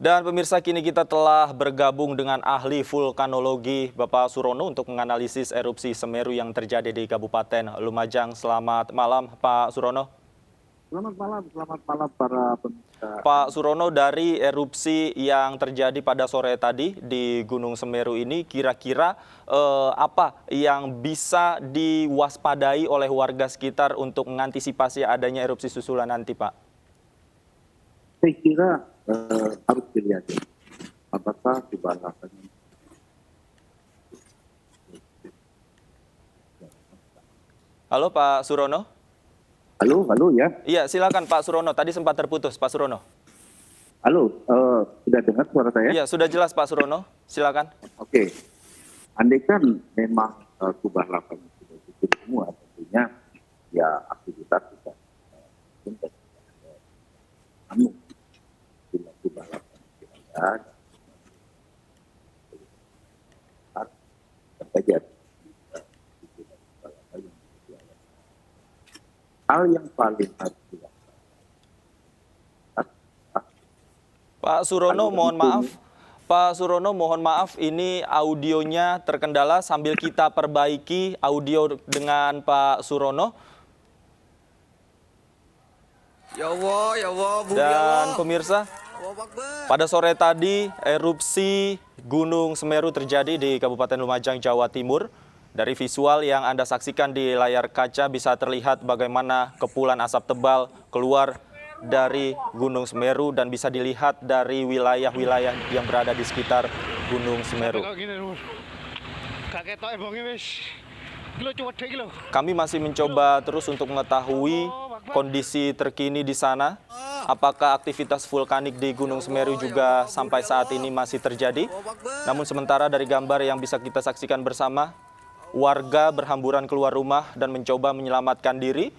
Dan pemirsa, kini kita telah bergabung dengan ahli vulkanologi Bapak Surono untuk menganalisis erupsi Semeru yang terjadi di Kabupaten Lumajang. Selamat malam Pak Surono. Selamat malam para pemirsa. Pak Surono, dari erupsi yang terjadi pada sore tadi di Gunung Semeru ini, kira-kira apa yang bisa diwaspadai oleh warga sekitar untuk mengantisipasi adanya erupsi susulan nanti, Pak? Saya kira harus dilihat apakah dibalakan. Halo Pak Surono. Halo ya. Iya, silakan Pak Surono. Tadi sempat terputus, Pak Surono. Halo, sudah dengar suara saya? Iya, sudah jelas Pak Surono. Silakan. Oke. Andai kan memang kubah lava sudah tutup semua, tentunya ya aktivitas kita namun bila kubah lava tidak ada terjadi hal yang paling harus dilakukan. Pak Surono, mohon maaf. Pak Surono, mohon maaf, ini audionya terkendala, sambil kita perbaiki audio dengan Pak Surono. Ya Allah, ya Allah, Bu. Dan pemirsa, pada sore tadi erupsi Gunung Semeru terjadi di Kabupaten Lumajang, Jawa Timur. Dari visual yang Anda saksikan di layar kaca bisa terlihat bagaimana kepulan asap tebal keluar dari Gunung Semeru dan bisa dilihat dari wilayah-wilayah yang berada di sekitar Gunung Semeru. Kami masih mencoba terus untuk mengetahui kondisi terkini di sana. Apakah aktivitas vulkanik di Gunung Semeru juga sampai saat ini masih terjadi? Namun sementara dari gambar yang bisa kita saksikan bersama, warga berhamburan keluar rumah dan mencoba menyelamatkan diri.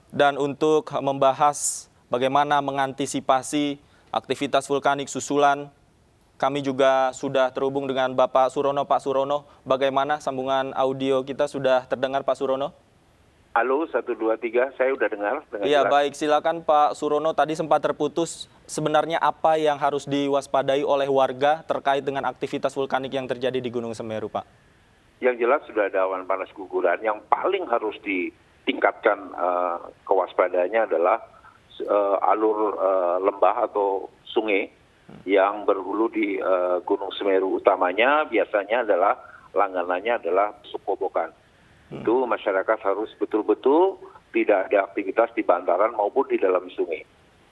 Dan untuk membahas bagaimana mengantisipasi aktivitas vulkanik susulan, kami juga sudah terhubung dengan Bapak Surono. Pak Surono, bagaimana sambungan audio kita sudah terdengar Pak Surono? Halo, 1, 2, 3, saya udah dengar. Iya, baik. Silakan Pak Surono, tadi sempat terputus. Sebenarnya apa yang harus diwaspadai oleh warga terkait dengan aktivitas vulkanik yang terjadi di Gunung Semeru, Pak? Yang jelas sudah ada awan panas guguran. Yang paling harus ditingkatkan kewaspadaannya adalah alur lembah atau sungai yang berhulu di Gunung Semeru. Utamanya biasanya adalah langganannya adalah Sukobokan. Itu masyarakat harus betul-betul tidak ada aktivitas di bantaran maupun di dalam sungai.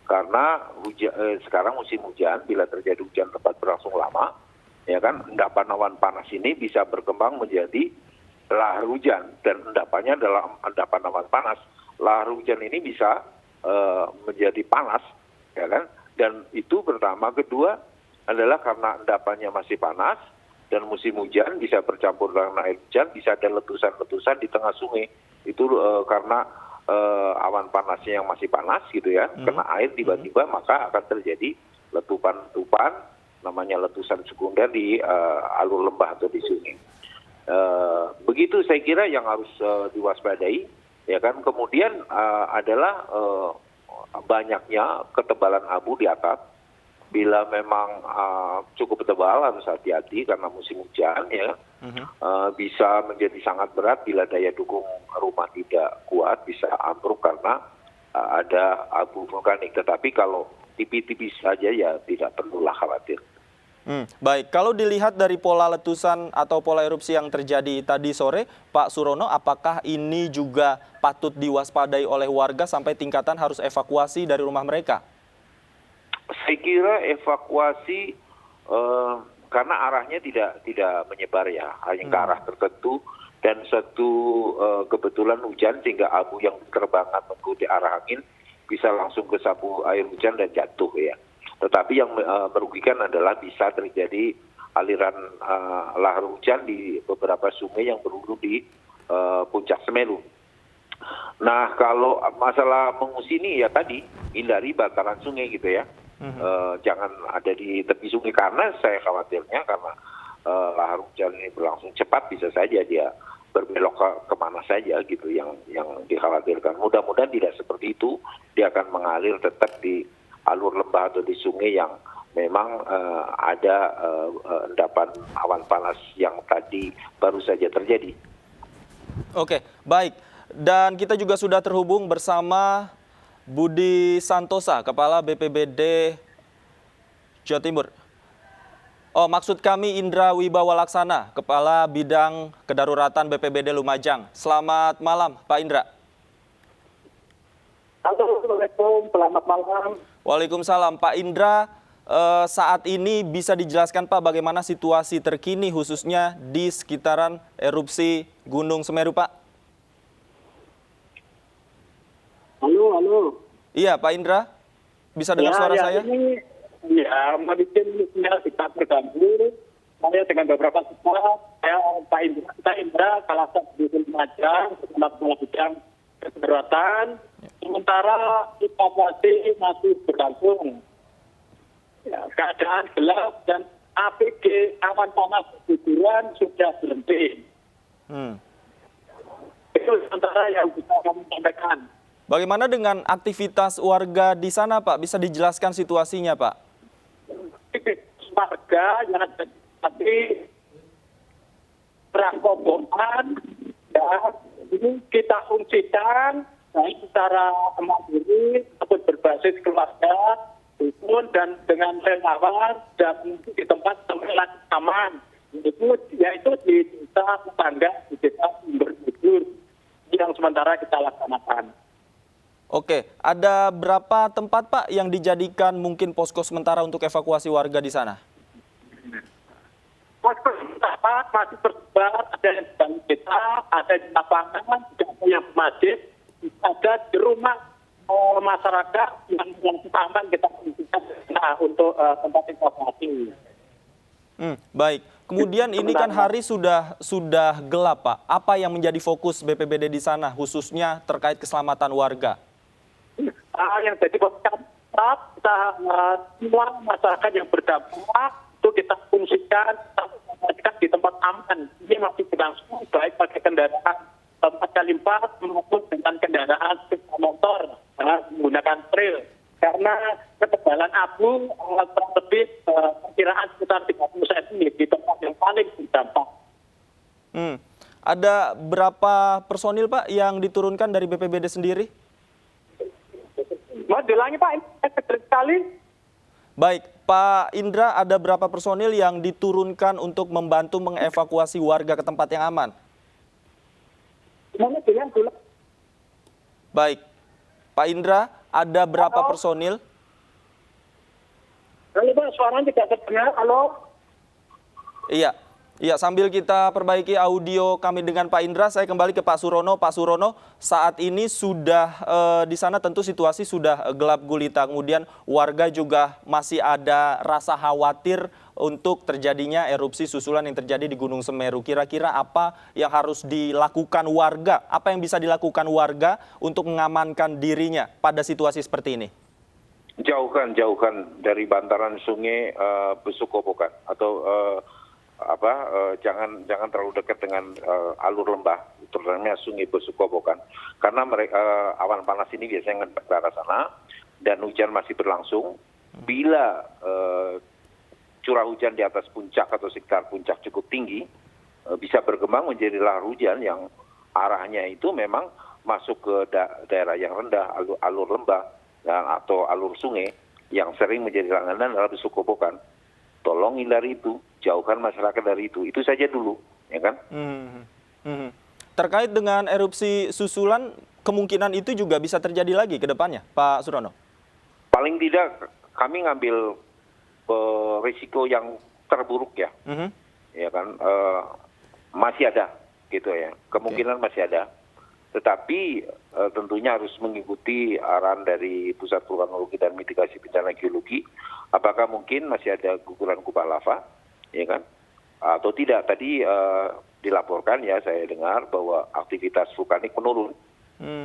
Karena sekarang musim hujan, bila terjadi hujan lebat berlangsung lama, ya kan, endapan awan panas ini bisa berkembang menjadi lahar hujan, dan endapannya adalah endapan awan panas. Lahar hujan ini bisa menjadi panas, ya kan, dan itu pertama. Kedua adalah karena endapannya masih panas dan musim hujan bisa bercampur dengan air hujan, bisa ada letusan-letusan di tengah sungai. Itu karena awan panasnya yang masih panas gitu ya, kena air tiba-tiba, maka akan terjadi letupan-letupan, namanya letusan sekunder di alur lembah atau di sungai. Begitu saya kira yang harus diwaspadai, ya kan. Kemudian adalah banyaknya ketebalan abu di atap. Bila memang cukup tebal harus hati-hati karena musim hujan, ya. Bisa menjadi sangat berat bila daya dukung rumah tidak kuat, bisa ambruk karena ada abu vulkanik. Tetapi kalau tipis-tipis saja ya tidak perlulah khawatir. Baik, kalau dilihat dari pola letusan atau pola erupsi yang terjadi tadi sore, Pak Surono, apakah ini juga patut diwaspadai oleh warga sampai tingkatan harus evakuasi dari rumah mereka? Saya kira evakuasi karena arahnya tidak menyebar ya, hanya ke arah tertentu, dan satu kebetulan hujan sehingga abu yang terbangan mengikuti arah angin bisa langsung ke sapu air hujan dan jatuh ya. Tetapi yang merugikan adalah bisa terjadi aliran lahar hujan di beberapa sungai yang berhulu di puncak Semeru. Nah, kalau masalah mengungsi ini ya tadi hindari bantaran sungai gitu ya. Jangan ada di tepi sungai, karena saya khawatirnya karena lahar hujan ini berlangsung cepat bisa saja dia berbelok kemana saja gitu yang dikhawatirkan. Mudah-mudahan tidak seperti itu, dia akan mengalir tetap di alur lembah atau di sungai yang memang ada endapan awan panas yang tadi baru saja terjadi. Oke, baik. Dan kita juga sudah terhubung bersama Budi Santosa, Kepala BPBD Jawa Timur. Oh, maksud kami Indra Wibawa Laksana, Kepala Bidang Kedaruratan BPBD Lumajang. Selamat malam, Pak Indra. Assalamualaikum, selamat malam. Waalaikumsalam. Pak Indra, saat ini bisa dijelaskan Pak bagaimana situasi terkini khususnya di sekitaran erupsi Gunung Semeru, Pak? Halo. Iya, Pak Indra. Bisa dengar suara saya? Medisnya kita terganggu. Saya dengan beberapa siswa, Pak Indra, salah satu di Lumajang, bersama Kepala Bidang Kedaruratan. Sementara evakuasi masih berlangsung. Ya, keadaan gelap dan APG awan panas guguran sudah berhenti. Itu sementara yang bisa kami sampaikan. Bagaimana dengan aktivitas warga di sana, Pak? Bisa dijelaskan situasinya, Pak? Warga yang ada di perangkoboan, ya, ini kita fungsikan baik secara mandiri ataupun berbasis keluarga, dan dengan relawan dan di tempat tempat aman. Yaitu di desa tetangga, di desa Sumber Gugur yang sementara kita laksanakan. Oke, ada berapa tempat Pak yang dijadikan mungkin posko sementara untuk evakuasi warga di sana? Posko sementara masih tersebar, ada yang di dalam desa, ada di lapangan, ada yang masjid, ada di rumah masyarakat yang aman kita fungsikan untuk tempat evakuasi. Baik. Kemudian ini kan hari sudah gelap, Pak. Apa yang menjadi fokus BPBD di sana, khususnya terkait keselamatan warga? Yang jadi fokus kita semua masyarakat yang berdampak itu kita fungsikan di tempat aman. Ini masih berlangsung baik pakai kendaraan 4x4 maupun dengan kendaraan sepeda motor menggunakan trail. Karena ketebalan abu kurang lebih perkiraan sekitar 30 cm di tempat yang paling berdampak. Ada berapa personil Pak yang diturunkan dari BPBD sendiri? Mau diulangi Pak, ini kecil sekali. Baik, Pak Indra, ada berapa personil yang diturunkan untuk membantu mengevakuasi warga ke tempat yang aman? Baik, Pak Indra, ada berapa personil? Halo Pak, suaranya tidak terdengar. Halo. Iya, sambil kita perbaiki audio kami dengan Pak Indra, saya kembali ke Pak Surono. Pak Surono, saat ini sudah di sana tentu situasi sudah gelap gulita. Kemudian warga juga masih ada rasa khawatir untuk terjadinya erupsi susulan yang terjadi di Gunung Semeru. Kira-kira apa yang harus dilakukan warga? Apa yang bisa dilakukan warga untuk mengamankan dirinya pada situasi seperti ini? Jauhkan dari bantaran sungai Besukobokan atau jangan terlalu dekat dengan alur lembah, terutama sungai Besukobokan, karena awan panas ini biasanya ke arah sana dan hujan masih berlangsung. Bila curah hujan di atas puncak atau sekitar puncak cukup tinggi, bisa berkembang menjadi lahar hujan yang arahnya itu memang masuk ke daerah yang rendah, alur lembah atau alur sungai yang sering menjadi langganan adalah Besukobokan. Tolong hindari itu, jauhkan masyarakat dari itu. Itu saja dulu, ya kan? Terkait dengan erupsi susulan, kemungkinan itu juga bisa terjadi lagi ke depannya, Pak Surono? Paling tidak kami ngambil risiko yang terburuk ya, ya kan? Masih ada, gitu ya. Kemungkinan masih ada. Tetapi tentunya harus mengikuti arahan dari Pusat Vulkanologi dan Mitigasi Bencana Geologi. Apakah mungkin masih ada guguran kubah lava, ya kan? Atau tidak? Tadi dilaporkan ya, saya dengar bahwa aktivitas vulkanik menurun.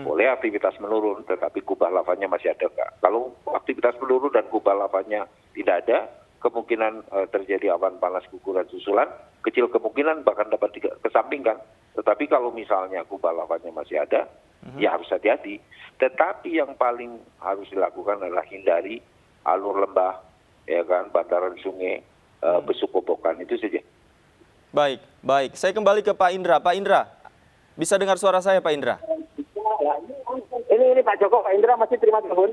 Boleh aktivitas menurun, tetapi kubah lavanya masih ada enggak? Kalau aktivitas menurun dan kubah lavanya tidak ada, kemungkinan terjadi awan panas guguran susulan kecil, kemungkinan bahkan dapat dikesampingkan. Tetapi kalau misalnya kubah lavanya masih ada, ya harus hati-hati. Tetapi yang paling harus dilakukan adalah hindari alur lembah, ya kan, bantaran sungai, besuk kobokan, itu saja. Baik, baik. Saya kembali ke Pak Indra. Pak Indra, bisa dengar suara saya Pak Indra? Ini Pak Joko, Pak Indra masih terima telepon.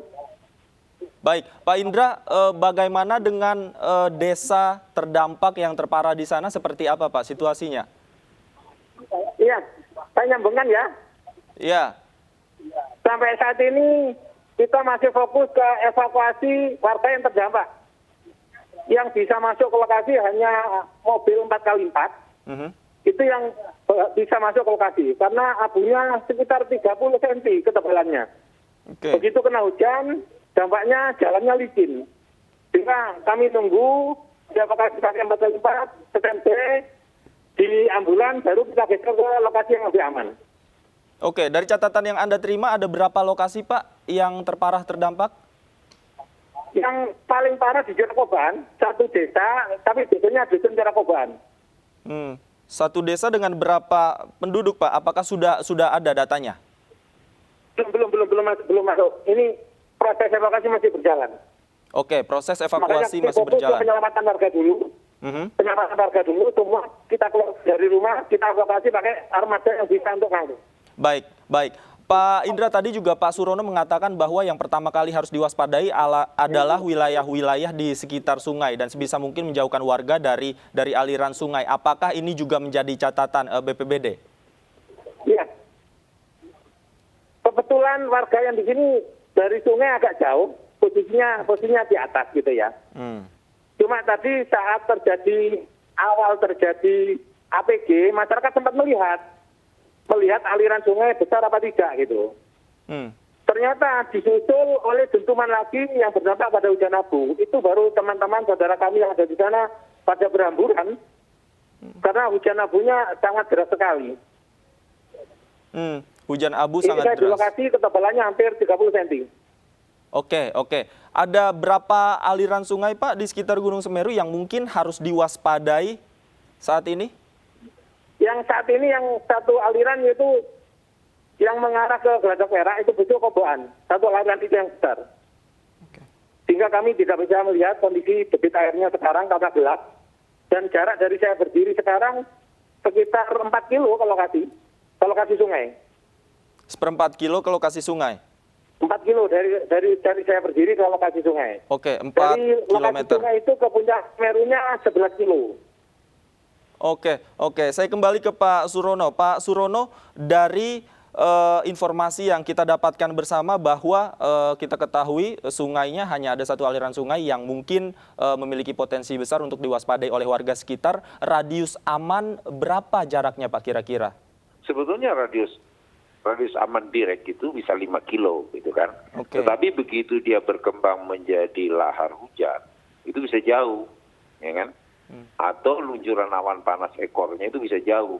Baik, Pak Indra, bagaimana dengan desa terdampak yang terparah di sana? Seperti apa Pak situasinya? Iya, saya nyambungkan ya. Iya. Sampai saat ini kita masih fokus ke evakuasi warga yang terdampak. Yang bisa masuk ke lokasi hanya mobil 4x4. Itu yang bisa masuk ke lokasi. Karena abunya sekitar 30 cm ketebalannya. Begitu kena hujan, dampaknya jalannya licin. Sehingga kami nunggu evakuasi pakai 4x4, standby di ambulan, baru kita geser ke lokasi yang lebih aman. Oke, dari catatan yang Anda terima, ada berapa lokasi Pak yang terparah terdampak? Yang paling parah di Jarakoban, satu desa, tapi desanya dusun Jarakoban. Satu desa dengan berapa penduduk Pak? Apakah sudah ada datanya? Belum masuk. Ini proses evakuasi masih berjalan. Oke, proses evakuasi Makanya masih fokus ke berjalan. penyelamatan warga dulu. Penyelamatan warga dulu, semua kita keluar dari rumah, kita evakuasi pakai armada yang bisa untuk ngangkut. Baik, baik. Pak Indra, tadi juga Pak Surono mengatakan bahwa yang pertama kali harus diwaspadai adalah wilayah-wilayah di sekitar sungai dan sebisa mungkin menjauhkan warga dari aliran sungai. Apakah ini juga menjadi catatan BPBD? Iya. Kebetulan warga yang di sini dari sungai agak jauh, posisinya di atas gitu ya. Cuma tadi saat awal terjadi APG, masyarakat sempat melihat aliran sungai besar apa tidak gitu. Ternyata disusul oleh dentuman lagi yang berdampak pada hujan abu. Itu baru teman-teman saudara kami yang ada di sana pada berhamburan karena hujan abunya sangat deras sekali. Hujan abu ini sangat deras. Di deras. lokasi ketebalannya hampir 30 cm. Oke. Ada berapa aliran sungai Pak di sekitar Gunung Semeru yang mungkin harus diwaspadai saat ini? Yang saat ini yang satu aliran yaitu yang mengarah ke Geladak Perak itu besok Koboan. Satu aliran itu yang besar. Sehingga kami tidak bisa melihat kondisi debit airnya sekarang karena gelap. Dan jarak dari saya berdiri sekarang sekitar 4 kilo ke lokasi sungai. 1/4 kilo ke lokasi sungai? 4 kilo dari saya berdiri ke lokasi sungai. Oke, 4 dari lokasi kilometer. sungai itu ke puncak Semerunya 11 kilo. Oke. Saya kembali ke Pak Surono. Pak Surono, dari informasi yang kita dapatkan bersama bahwa kita ketahui sungainya hanya ada satu aliran sungai yang mungkin memiliki potensi besar untuk diwaspadai oleh warga sekitar. Radius aman berapa jaraknya Pak kira-kira? Sebetulnya radius aman direct itu bisa 5 kilo gitu kan. Tetapi begitu dia berkembang menjadi lahar hujan, itu bisa jauh, ya kan? Atau luncuran awan panas ekornya itu bisa jauh.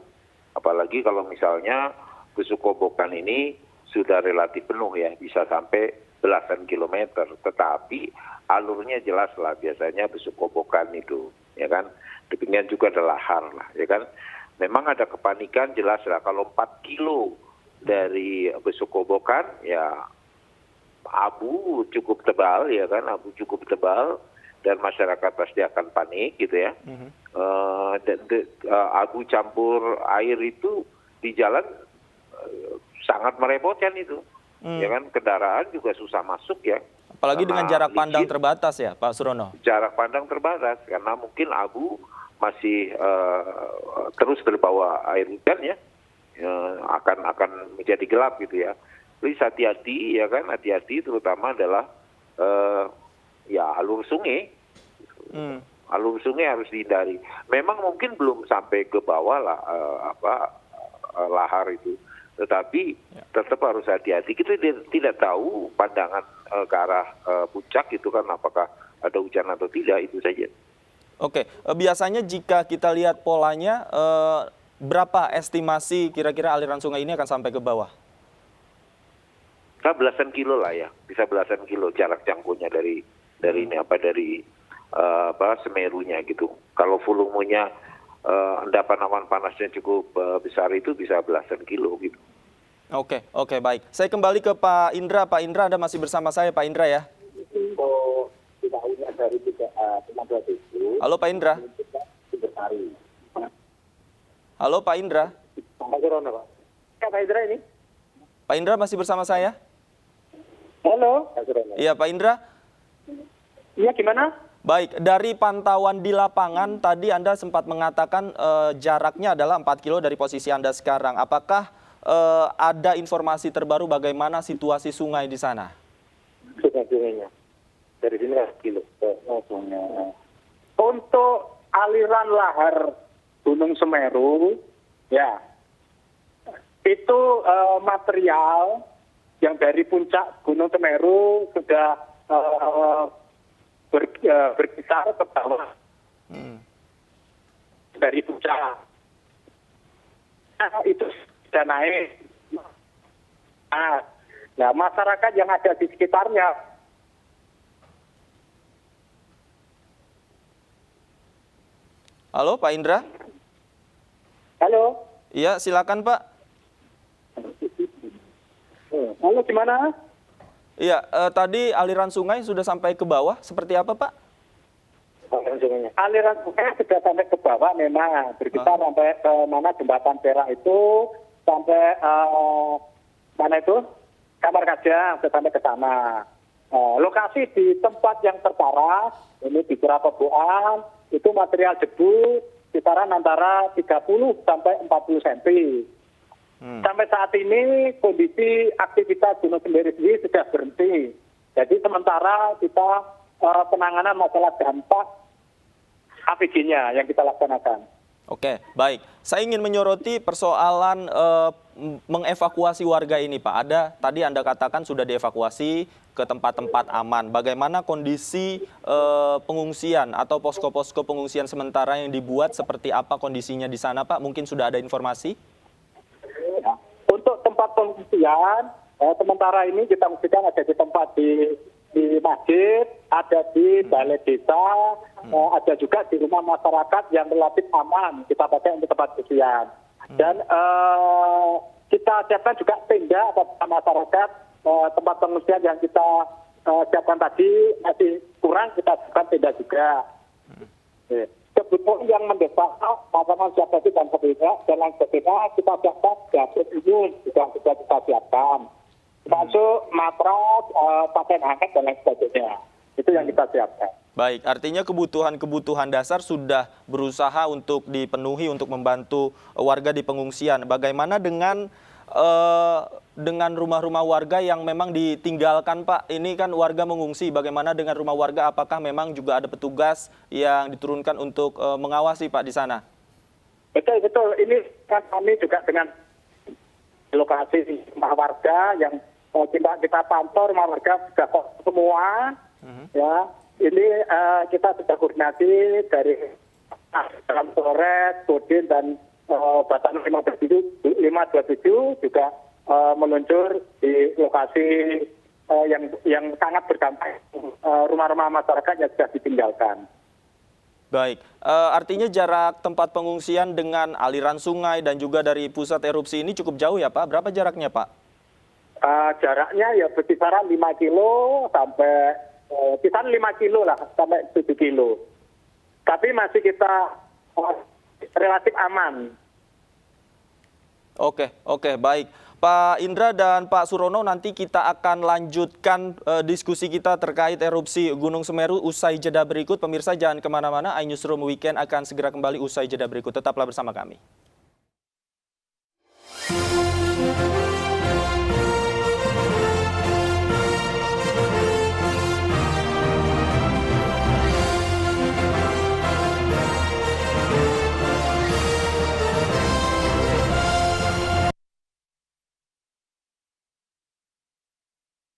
Apalagi kalau misalnya besuk kobokan ini sudah relatif penuh ya, bisa sampai belasan kilometer. Tetapi alurnya jelas lah biasanya besuk kobokan itu, ya kan. Demikian juga ada lahar lah, ya kan. Memang ada kepanikan jelas lah kalau 4 kilo dari besuk kobokan ya abu cukup tebal, ya kan, abu cukup tebal. Dan masyarakat pasti akan panik gitu ya. Abu campur air itu di jalan sangat merepotkan itu. Ya kan, kendaraan juga susah masuk ya. Apalagi dengan jarak pandang terbatas ya Pak Surono. Jarak pandang terbatas karena mungkin abu masih terus terbawa air hujan ya. Akan menjadi gelap gitu ya. Jadi hati-hati ya kan, hati-hati terutama adalah ya alur sungai. Alur sungai harus dihindari. Memang mungkin belum sampai ke bawah lah lahar itu, tetapi tetap harus hati-hati. Kita tidak tahu pandangan ke arah puncak itu kan apakah ada hujan atau tidak, itu saja. Oke, biasanya jika kita lihat polanya berapa estimasi kira-kira aliran sungai ini akan sampai ke bawah? Belasan kilo lah ya, bisa belasan kilo jarak jangkaunya dari Semerunya gitu. Kalau volumenya endapan awan panasnya cukup besar itu bisa belasan kilo gitu. Oke, baik. Saya kembali ke Pak Indra. Pak Indra, Anda masih bersama saya, Pak Indra ya? Halo Pak Indra. Halo Pak Indra. Pak Indra ini. Pak Indra masih bersama saya? Halo. Iya Pak Indra. Iya gimana? Baik, dari pantauan di lapangan tadi Anda sempat mengatakan jaraknya adalah 4 kilo dari posisi Anda sekarang. Apakah ada informasi terbaru bagaimana situasi sungai di sana? Sungainya. Dari sini 4 kilo. Untuk aliran lahar Gunung Semeru, ya, itu material yang dari puncak Gunung Semeru sudah berkisar ke bawah dari puncak. Itu sudah naik. Nah, masyarakat yang ada di sekitarnya. Halo Pak Indra? Halo? Iya, silakan Pak. Halo, gimana? Iya, tadi aliran sungai sudah sampai ke bawah, seperti apa Pak? Aliran sungai sudah sampai ke bawah memang. Berkisar sampai ke mana jembatan Perak itu, sampai mana itu? Kamar Kaja, sudah sampai ke sana. Lokasi di tempat yang terparah, ini di Purapeboan, itu material debu kisaran antara 30 sampai 40 cm. Sampai saat ini kondisi aktivitas Gunung Semeru sendiri sudah berhenti. Jadi sementara kita penanganan masalah dampak APG-nya yang kita laksanakan. Oke, baik. Saya ingin menyoroti persoalan mengevakuasi warga ini, Pak. Tadi Anda katakan sudah dievakuasi ke tempat-tempat aman. Bagaimana kondisi pengungsian atau posko-posko pengungsian sementara yang dibuat, seperti apa kondisinya di sana, Pak? Mungkin sudah ada informasi? Untuk tempat pengungsian, sementara ini kita fungsikan ada di tempat di masjid, ada di balai desa, ada juga di rumah masyarakat yang relatif aman kita pakai untuk tempat pengungsian. Dan kita siapkan juga tenda atau masyarakat, tempat pengungsian yang kita siapkan tadi masih kurang, kita siapkan tenda juga. Kebutuhan yang mendesak, makanan siap tadi dan sebagainya, dan lain sebagainya, kita siapkan dapur umum juga kita siapkan. Masuk matras, pakaian hangat dan lain sebagainya. Itu yang kita siapkan. Baik, artinya kebutuhan dasar sudah berusaha untuk dipenuhi untuk membantu warga di pengungsian. Bagaimana dengan rumah-rumah warga yang memang ditinggalkan, Pak? Ini kan warga mengungsi. Bagaimana dengan rumah warga? Apakah memang juga ada petugas yang diturunkan untuk mengawasi, Pak, di sana? Betul. Ini kan kami juga dengan lokasi rumah warga yang kita pantau rumah warga sudah semua. Ya, ini kita sudah koordinasi dari dalam Polres, Kodim dan Batan 527 juga meluncur di lokasi yang sangat berdampak rumah-rumah masyarakat yang sudah ditinggalkan. Baik, artinya jarak tempat pengungsian dengan aliran sungai dan juga dari pusat erupsi ini cukup jauh ya Pak? Berapa jaraknya Pak? Jaraknya ya berkisaran 5 kilo sampai kisaran 5 kilo lah sampai 7 kilo. Tapi masih kita relatif aman. Oke, baik. Pak Indra dan Pak Surono, nanti kita akan lanjutkan diskusi kita terkait erupsi Gunung Semeru usai jeda berikut. Pemirsa jangan kemana-mana, iNewsroom Weekend akan segera kembali usai jeda berikut. Tetaplah bersama kami.